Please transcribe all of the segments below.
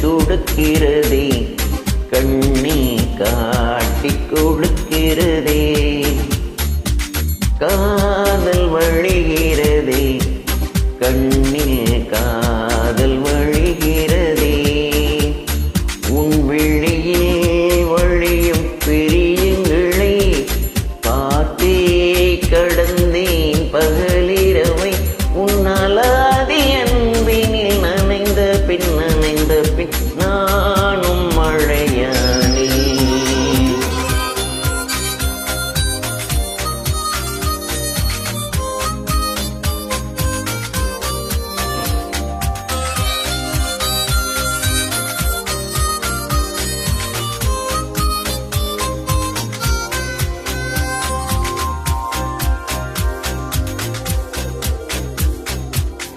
கொடுக்கிறதே கண்ணே காட்டிக் கொடுக்கிறதே காதல் வழிகிறதே கண்ணில் காதல் வழிகிறதே உன் விழியில் வழியும் பிரியங்களை பார்த்தே கடந்தேன் பகலிரவை உன்னாலாதி அன்பினில் நனைந்த பின் நானும் மழையானே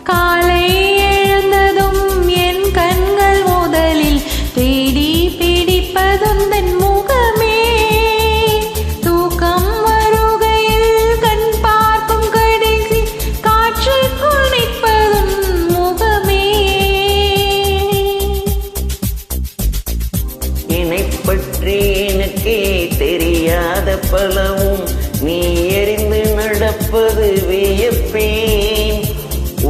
காலை எழுந்ததும் என் கண்கள் முதலில் தேடி பிடிப்பதுந்தன் முகமே தூக்கம் வருகையில் கண் பார்க்கும் கடைசி காற்றுக்குள் நிற்பதும் முகமே என்னை பற்றி எனக்கே தெரியாத பலவும் நீ எறிந்து நடப்பது வியப்பேன்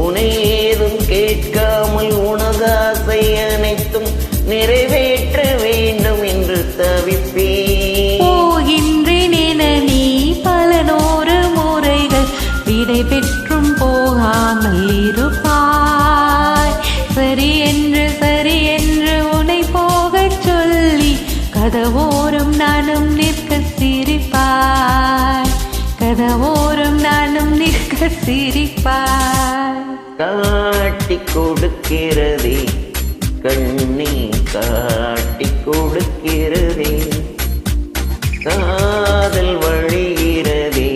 உனை ஏதும் கேட்காமல் உனதாசை அனைத்தும் நிறைவேற்ற வேண்டும் என்று தவிப்பேன். போகின்றேன் என நீ பல நூறு முறைகள் விடை பெற்றும் போகாமல் இருப்பாய். சரி என்று உன்னை போகச் சொல்லி கதவோரம் நானும் நிற்க சிரிப்பாய். கதவோரம் நானும் நிற்க சிரிப்பாய். காட்டிக் கொடுக்கிறதே கண்ணே காட்டிக் கொடுக்கிறதே காதல் வழிகிறதே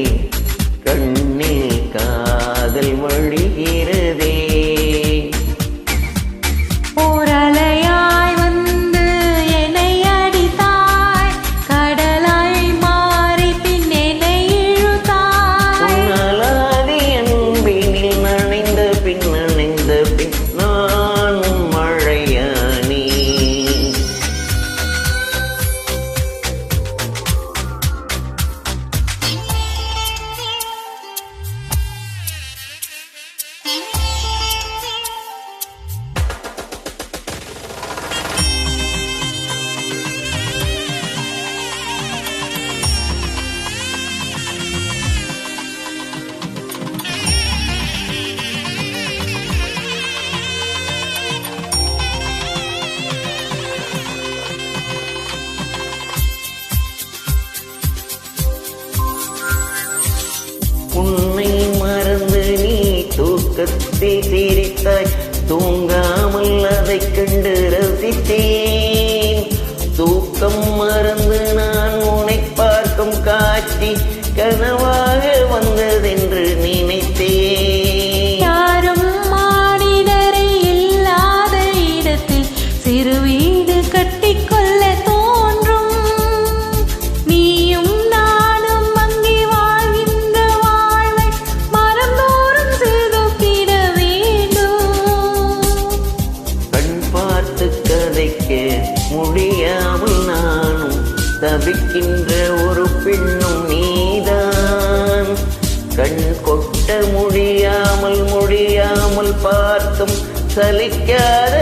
கண்ணில் காதல் வழிகிறதே ஓரலையாய் வந்து என்னை அடித்தாய் கடலாய் மாறி பின் என்னை இழுத்தாய். உன்னாலாதி அன்பினில் நனைந்த பின் நானும் மழையானே உன்னை மறந்து நீ தூக்கத்தில் சிரித்தாய் தூங்காமல் அதைக் கண்டு ரசித்தேன். தூக்கம் மறந்து நான் உன்னை பார்க்கும் காட்சி கனவாக வந்ததென்று நினைத்தேன். யாரும் மானிடரை இல்லாத இடத்தில் சிறு வீடு கட்டிக்கொள்ள தோன்றும். நீயும் நானும் அங்கே வாழ்கின்ற வாழ்வை மரந்தோறும் செதுக்கிட வேண்டும். கண் பார்த்து கதைக்க முடியாமல் நானும் தவிக்கின்ற ஒரு பெண்ணும் நீதான். கண் கொட்ட முடியாமல் பார்த்தும் சலிக்காத